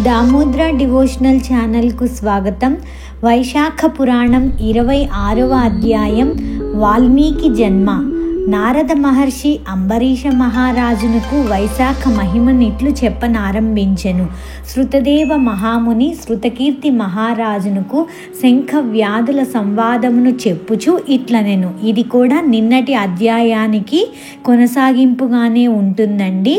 Damodra devotional ఛానల్కు స్వాగతం. వైశాఖ పురాణం 26వ అధ్యాయం వాల్మీకి జన్మ. నారద మహర్షి అంబరీష మహారాజునకు వైశాఖ మహిమనిట్లు చెప్పనారంభించెను. శృతదేవ మహాముని శృతకీర్తి మహారాజునకు శంఖ వ్యాధుల సంవాదమును చెప్పుచు ఇట్లనెను. ఇది కూడా నిన్నటి అధ్యాయానికి కొనసాగింపుగానే ఉంటుందండి.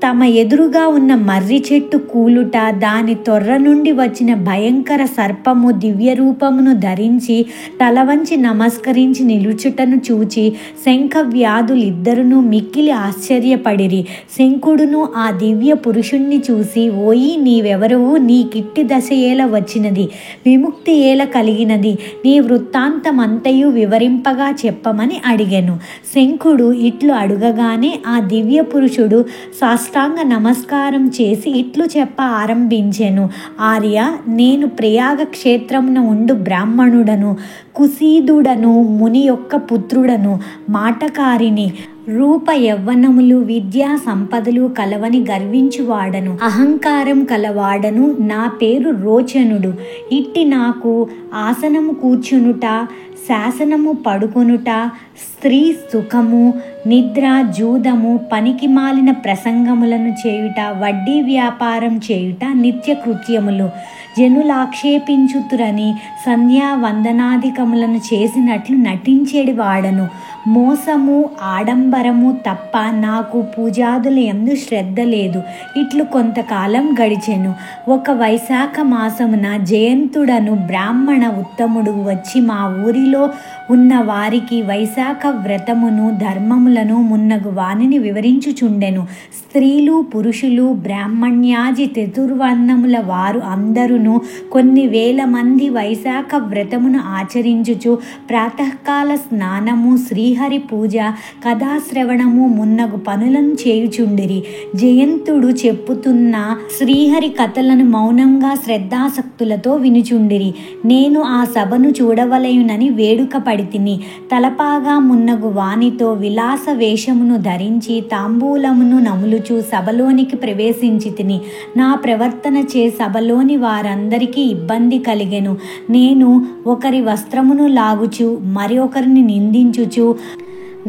తమ ఎదురుగా ఉన్న మర్రి చెట్టు కూలుట, దాని తొర్ర నుండి వచ్చిన భయంకర సర్పము దివ్య రూపమును ధరించి తలవంచి నమస్కరించి నిలుచుటను చూచి శంఖ వ్యాధులిద్దరును మిక్కిలి ఆశ్చర్యపడిరి. శంఖుడును ఆ దివ్య పురుషుణ్ణి చూసి, ఓయి నీవెవరువు, నీ కిట్టి దశ ఏల వచ్చినది, విముక్తి ఏల కలిగినది, నీ వృత్తాంతమంతయు వివరింపగా చెప్పమని అడిగెను. శంఖుడు ఇట్లు అడుగగానే ఆ దివ్య పురుషుడు సాష్టాంగ నమస్కారం చేసి ఇట్లు చెప్ప ఆరంభించెను. ఆర్య, నేను ప్రయాగ క్షేత్రమున ఉండు బ్రాహ్మణుడను, కుసీదుడను, ముని యొక్క పుత్రుడను, మాటకారిని, రూప యవ్వనములు విద్యా సంపదలు కలవని గర్వించువాడను, అహంకారం కలవాడను. నా పేరు రోచనుడు. ఇట్టి నాకు ఆసనము కూర్చునుట, శాసనము పడుకొనుట, స్త్రీ సుఖము, నిద్ర, జూదము, పనికి మాలిన ప్రసంగములను చేయుట, వడ్డీ వ్యాపారం చేయుట నిత్య కృత్యములు. జనులాక్షేపించుతురని సంధ్యావందనాదికములను చేసినట్లు నటించేడి వాడను. మోసము, ఆడంబరము తప్ప నాకు పూజాదుల యందు శ్రద్ధ లేదు. ఇట్లు కొంతకాలం గడిచెను. ఒక వైశాఖ మాసమున జయంతుడను బ్రాహ్మణ ఉత్తముడు వచ్చి మా ఊరిలో ఉన్న వారికి వైశాఖ వ్రతమును ధర్మములను మున్నగు వానిని వివరించుచుండెను. స్త్రీలు, పురుషులు, బ్రాహ్మణ్యాజి చతుర్వర్ణముల వారు అందరును కొన్ని వేల మంది వైశాఖ వ్రతమును ఆచరించుచు ప్రాతకాల స్నానము, శ్రీహరి పూజ, కథాశ్రవణము మున్నగు పనులను చేయుచుండిరి. జయంతుడు చెప్పుతున్న శ్రీహరి కథలను మౌనంగా శ్రద్ధాసక్తులతో వినుచుండిరి. నేను ఆ సభను చూడవలయునని వేడుక పడితిని. తలపాగా మున్నగు వానితో విలాస వేషమును ధరించి తాంబూలమును నములుచు సభలోనికి ప్రవేశించి తిని. నా ప్రవర్తన చే సభలోని వారందరికీ ఇబ్బంది కలిగెను. నేను ఒకరి వస్త్రమును లాగుచు, మరొకరిని నిందించుచు,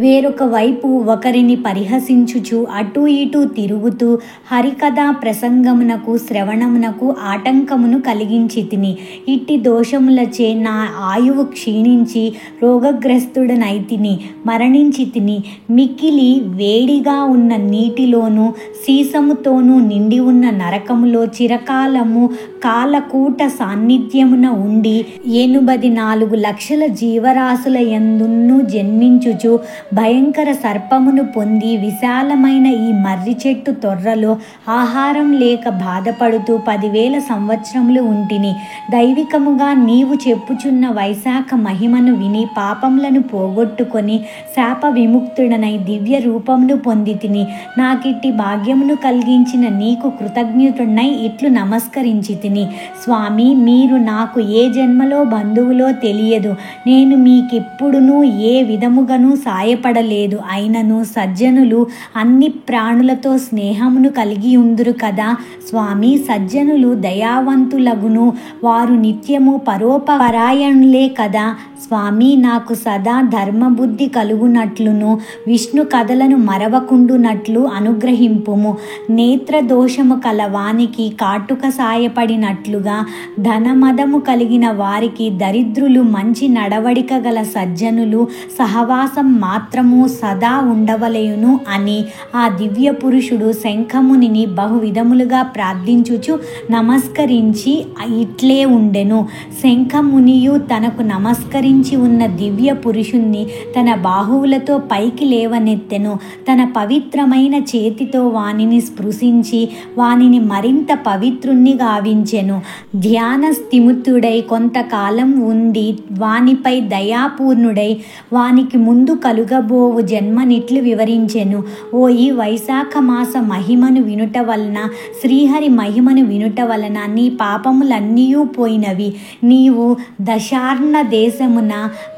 వేరొక వైపు ఒకరిని పరిహసించుచు అటు ఇటు తిరుగుతూ హరికథా ప్రసంగమునకు శ్రవణమునకు ఆటంకమును కలిగించి తిని. ఇట్టి దోషములచే నా ఆయువు క్షీణించి రోగగ్రస్తుడనైతిని, మరణించి తిని. మిక్కిలి వేడిగా ఉన్న నీటిలోనూ సీసముతోనూ నిండి ఉన్న నరకములో చిరకాలము కాలకూట సాన్నిధ్యమున ఉండి 84 లక్షల జీవరాశుల యందును జన్మించుచు భయంకర సర్పమును పొంది విశాలమైన ఈ మర్రి చెట్టు తొర్రలో ఆహారం లేక బాధపడుతూ 10,000 సంవత్సరములు ఉంటిని. దైవికముగా నీవు చెప్పుచున్న వైశాఖ మహిమను విని పాపములను పోగొట్టుకొని శాప విముక్తుడనై దివ్య రూపమును పొంది తిని. నాకిట్టి భాగ్యమును కలిగించిన నీకు కృతజ్ఞుతుడనై ఇట్లు నమస్కరించి తిని. స్వామి, మీరు నాకు ఏ జన్మలో బంధువులో తెలియదు. నేను మీకెప్పుడునూ ఏ విధముగాను సాయపడలేదు. అయినను సజ్జనులు అన్ని ప్రాణులతో స్నేహమును కలిగి ఉందురు కదా స్వామి. సజ్జనులు దయావంతులగును, వారు నిత్యము పరోపరాయణులే కదా స్వామి. నాకు సదా ధర్మబుద్ధి కలుగునట్లును విష్ణు కథలను మరవకుండునట్లు అనుగ్రహింపుము. నేత్ర దోషము కలవానికి కాటుక సాయపడినట్లుగా ధనమదము కలిగిన వారికి దరిద్రులు మంచి నడవడిక గల సజ్జనులు సహవాసం మాత్రము సదా ఉండవలయును అని ఆ దివ్య పురుషుడు శంఖమునిని బహువిధములుగా ప్రార్థించుచు నమస్కరించి ఇట్లే ఉండెను. శంఖమునియు తనకు నమస్కరించి ఉన్న దివ్య పురుషుణ్ణి తన బాహువులతో పైకి లేవనెత్తెను. తన పవిత్రమైన చేతితో వానిని స్పృశించి వానిని మరింత పవిత్రుణ్ణి గావించెను. ధ్యాన స్థిమితుడై కొంతకాలం ఉండి వానిపై దయాపూర్ణుడై వానికి ముందు కలుగ కలుగబోవు జన్మనిట్లు వివరించెను. ఓ ఈ వైశాఖ మాస మహిమను వినుట వలన, శ్రీహరి మహిమను వినుట వలన నీ పాపములన్నీయూ పోయినవి. నీవు దశార్ణ దేశమున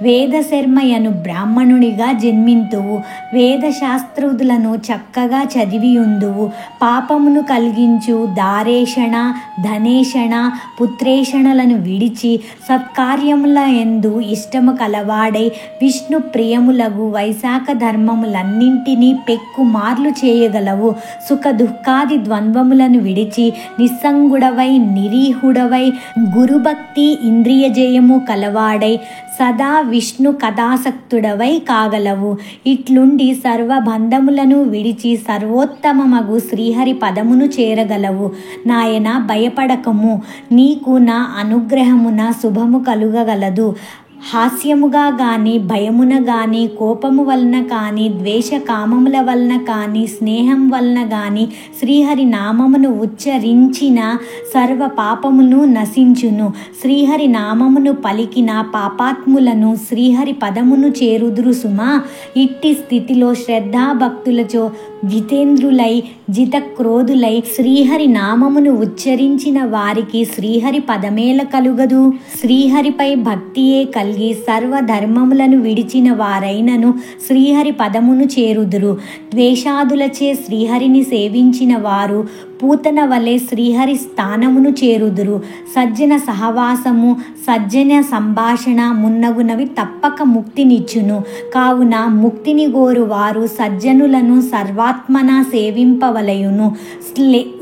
వేదశర్మయను బ్రాహ్మణుడిగా జన్మింతువు. వేదశాస్త్రులను చక్కగా చదివియుందువు. పాపమును కలిగించు దారేషణ, ధనేషణ, పుత్రేషణలను విడిచి సత్కార్యముల యందు ఇష్టము కలవాడై విష్ణు ప్రియములగు వైశాఖ ధర్మములన్నింటినీ పెక్కుమార్లు చేయగలవు. సుఖ దుఃఖాది ద్వంద్వములను విడిచి నిస్సంగుడవై నిరీహుడవై గురుభక్తి ఇంద్రియ జయము కలవాడై సదా విష్ణు కథాసక్తుడవై కాగలవు. ఇట్లుండి సర్వబంధములను విడిచి సర్వోత్తమమగు శ్రీహరి పదమును చేరగలవు. నాయన భయపడకము, నీకు నా అనుగ్రహమున శుభము కలుగగలదు. హాస్యముగా గాని, భయమున గాని, కోపము వలన కానీ, ద్వేష కామముల వలన కానీ, స్నేహం వలన గాని శ్రీహరి నామమును ఉచ్చరించిన సర్వ పాపమును నశించును. శ్రీహరి నామమును పలికిన పాపాత్ములను శ్రీహరి పదమును చేరుదురు సుమా. ఇట్టి స్థితిలో శ్రద్ధాభక్తులచో జితేంద్రులై జితక్రోధులై శ్రీహరి నామమును ఉచ్చరించిన వారికి శ్రీహరి పదమేల కలుగదు. శ్రీహరిపై భక్తియే కలిగి సర్వధర్మములను విడిచిన వారైనను శ్రీహరి పదమును చేరుదురు. ద్వేషాదులచే శ్రీహరిని సేవించిన వారు పూతన వలె శ్రీహరి స్థానమును చేరుదురు. సజ్జన సహవాసము, సజ్జన సంభాషణ మున్నగునవి తప్పక ముక్తినిచ్చును. కావున ముక్తిని గోరు వారు సజ్జనులను సర్వాత్మన సేవింపవలయును.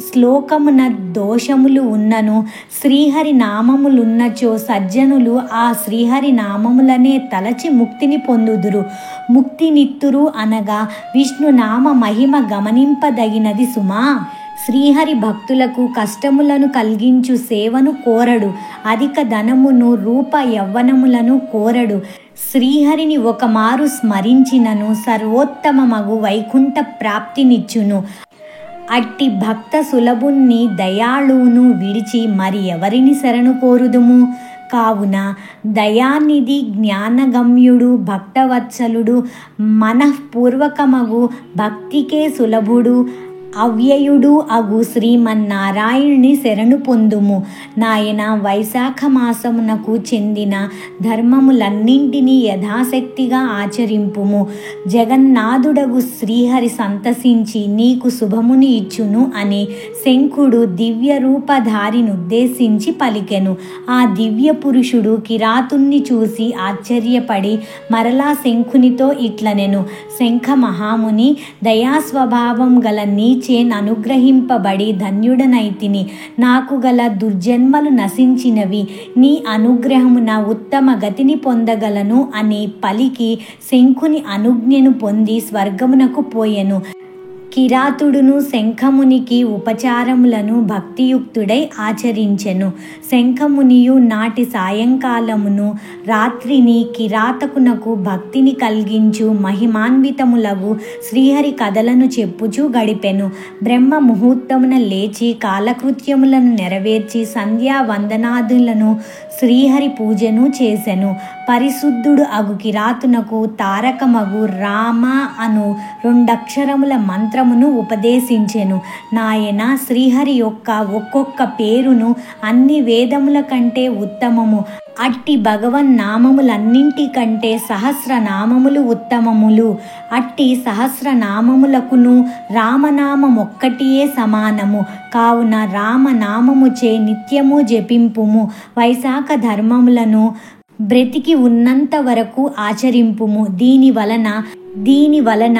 శ్లోకమున దోషములు ఉన్నను శ్రీహరి నామములున్నచో సజ్జనులు ఆ శ్రీహరి నామములనే తలచి ముక్తిని పొందుదురు. ముక్తినిత్తురు అనగా విష్ణునామ మహిమ గమనింపదగినది సుమా. శ్రీహరి భక్తులకు కష్టములను కలిగించు సేవను కోరడు. అధిక ధనమును, రూప యవ్వనములను కోరడు. శ్రీహరిని ఒకమారు స్మరించినను సర్వోత్తమమగు వైకుంఠ ప్రాప్తినిచ్చును. అట్టి భక్త సులభుణ్ణి దయాళువును విడిచి మరి ఎవరిని శరణు కోరుదుము? కావున దయానిధి, జ్ఞానగమ్యుడు, భక్తవత్సలుడు, మనఃపూర్వకమగు భక్తికే సులభుడు, అవ్యయుడు అగు శ్రీమన్నారాయణుని శరణు పొందుము. నాయన వైశాఖ మాసమునకు చెందిన ధర్మములన్నింటినీ యథాశక్తిగా ఆచరింపుము. జగన్నాథుడగు శ్రీహరి సంతసించి నీకు శుభముని ఇచ్చును అని శంఖుడు దివ్య రూపధారినుద్దేశించి పలికెను. ఆ దివ్య పురుషుడు కిరాతుణ్ణి చూసి ఆశ్చర్యపడి మరలా శంఖునితో ఇట్లనెను. శంఖ మహాముని, దయాస్వభావం గల నీచే అనుగ్రహింపబడి ధన్యుడనైతిని. నాకు గల దుర్జన్మలు నశించినవి. నీ అనుగ్రహమున ఉత్తమ గతిని పొందగలను అని పలికి శంఖుని అనుజ్ఞను పొంది స్వర్గమునకు పోయెను. కిరాతుడును శంఖమునికి ఉపచారములను భక్తియుక్తుడై ఆచరించెను. శంఖమునియు నాటి సాయంకాలమును రాత్రిని కిరాతకునకు భక్తిని కలిగించు మహిమాన్వితములగు శ్రీహరి కథలను చెప్పుచూ గడిపెను. బ్రహ్మ ముహూర్తమున లేచి కాలకృత్యములను నెరవేర్చి సంధ్యా వందనాదులను శ్రీహరి పూజను చేసెను. పరిశుద్ధుడు అగు కిరాతునకు తారకమగు రామ అను 2 అక్షరముల మంత్రమును ఉపదేశించెను. నాయన, శ్రీహరి యొక్క ఒక్కొక్క పేరును అన్ని వేదముల కంటే ఉత్తమము. అట్టి భగవన్ నామములన్నింటికంటే సహస్రనామములు ఉత్తమములు. అట్టి సహస్రనామములకును రామనామమొక్కటియే సమానము. కావున రామనామముచే నిత్యము జపింపుము. వైశాఖ ధర్మములను బ్రతికి ఉన్నంత వరకు ఆచరింపుము. దీని వలన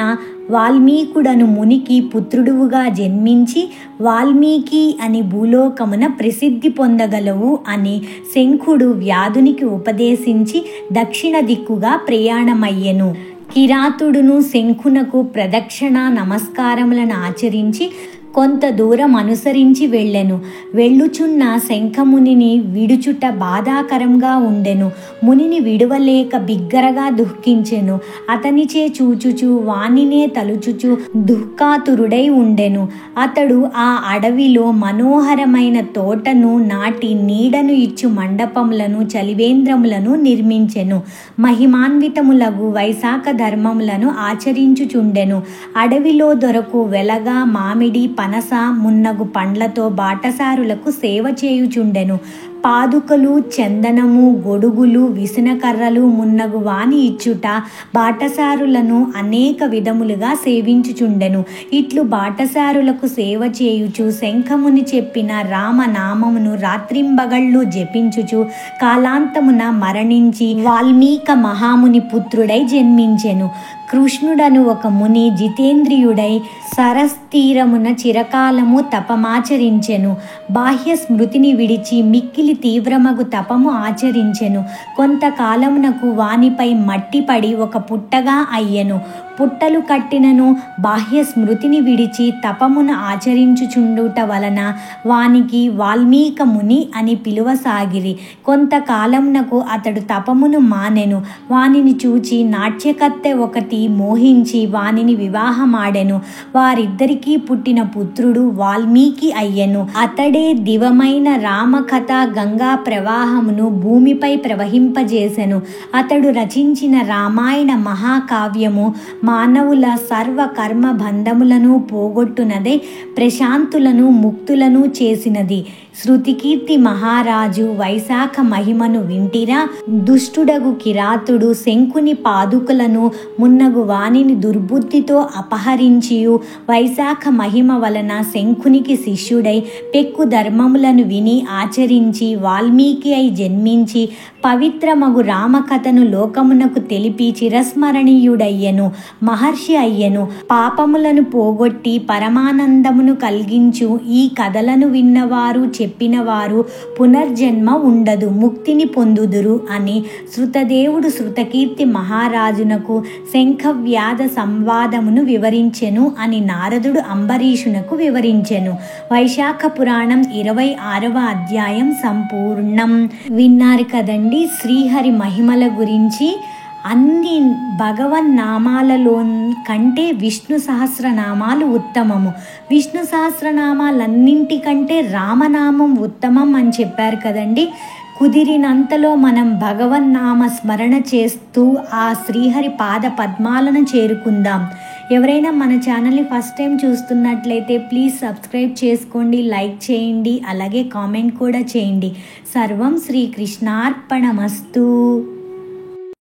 వాల్మీకుడను మునికి పుత్రుడువుగా జన్మించి వాల్మీకి అని భూలోకమున ప్రసిద్ధి పొందగలవు అని శంఖుడు వ్యాధునికి ఉపదేశించి దక్షిణ దిక్కుగా ప్రయాణమయ్యెను. కిరాతుడును శంఖునకు ప్రదక్షిణ నమస్కారములను ఆచరించి కొంత దూరం అనుసరించి వెళ్ళెను. వెళ్ళుచున్న శంఖమునిని విడుచుట బాధాకరంగా ఉండెను. మునిని విడువలేక బిగ్గరగా దుఃఖించెను. అతనిచే చూచుచు వానినే తలుచుచు దుఃఖాతురుడై ఉండెను. అతడు ఆ అడవిలో మనోహరమైన తోటను నాటి నీడను ఇచ్చు మండపములను చలివేంద్రములను నిర్మించెను. మహిమాన్వితములగు వైశాఖ ధర్మములను ఆచరించుచుండెను. అడవిలో దొరకు వెలగ, మామిడి, పనస మున్నగు పండ్లతో బాటసారులకు సేవ చేయుచుండెను. పాదుకలు, చందనము, గొడుగులు, విసనకర్రలు మున్నగు వాని ఇచ్చుట బాటసారులను అనేక విధములుగా సేవించుచుండెను. ఇట్లు బాటసారులకు సేవ చేయుచు శంఖముని చెప్పిన రామనామమును రాత్రింబగళ్ళు జపించుచు కాలాంతమున మరణించి వాల్మీక మహాముని పుత్రుడై జన్మించెను. కృష్ణుడను ఒక ముని జితేంద్రియుడై సరస్తీరమున చిరకాలము తపమాచరించెను. బాహ్య స్మృతిని విడిచి మిక్కిలి తీవ్రమగు తపము ఆచరించెను. కొంతకాలమునకు వానిపై మట్టిపడి ఒక పుట్టగా అయ్యెను. పుట్టలు కట్టినను బాహ్య స్మృతిని విడిచి తపమును ఆచరించుచుండుట వలన వానికి వాల్మీక ముని అని పిలువసాగిరి. కొంతకాలమునకు అతడు తపమును మానెను. వానిని చూచి నాట్యకత్తె ఒకటి మోహించి వానిని వివాహమాడెను. వారిద్దరికీ పుట్టిన పుత్రుడు వాల్మీకి అయ్యెను. అతడే దివమైన రామకథ గంగా ప్రవాహమును భూమిపై ప్రవహింపజేసెను. అతడు రచించిన రామాయణ మహాకావ్యము మానవుల సర్వ కర్మ బంధములను పోగొట్టునదే, ప్రశాంతులను ముక్తులను చేసినది. శృతికీర్తి మహారాజు వైశాఖ మహిమను వింటిరా? దుష్టుడగు కిరాతుడు శంకుని పాదుకలను మున్నగు వానిని దుర్బుద్ధితో అపహరించియు వైశాఖ మహిమ వలన శంకునికి శిష్యుడై పెక్కు ధర్మములను విని ఆచరించి వాల్మీకి అయి జన్మించి పవిత్రమగు రామకథను లోకమునకు తెలిపి చిరస్మరణీయుడయ్యెను. మహర్షి అయ్యెను. పాపములను పోగొట్టి పరమానందమును కలిగించు ఈ కథలను విన్నవారు చెప్పినవారు పునర్జన్మ ఉండదు, ముక్తిని పొందుదురు అని శృతదేవుడు శృతకీర్తి మహారాజునకు శంఖవ్యాధ సంవాదమును వివరించెను అని నారదుడు అంబరీషునకు వివరించెను. వైశాఖ పురాణం 26వ అధ్యాయం సంపూర్ణం. విన్నారు కదండి శ్రీహరి మహిమల గురించి. అన్ని భగవన్నామాలలో కంటే విష్ణు సహస్రనామాలు ఉత్తమము. విష్ణు సహస్రనామాలన్నింటికంటే రామనామం ఉత్తమం అని చెప్పారు కదండి. కుదిరినంతలో మనం భగవన్నామ స్మరణ చేస్తూ ఆ శ్రీహరి పాద పద్మాలను చేరుకుందాం. ఎవరైనా మన ఛానల్ని ఫస్ట్ టైం చూస్తున్నట్లయితే ప్లీజ్ సబ్స్క్రైబ్ చేసుకోండి, లైక్ చేయండి, అలాగే కామెంట్ కూడా చేయండి. సర్వం శ్రీకృష్ణార్పణమస్తు.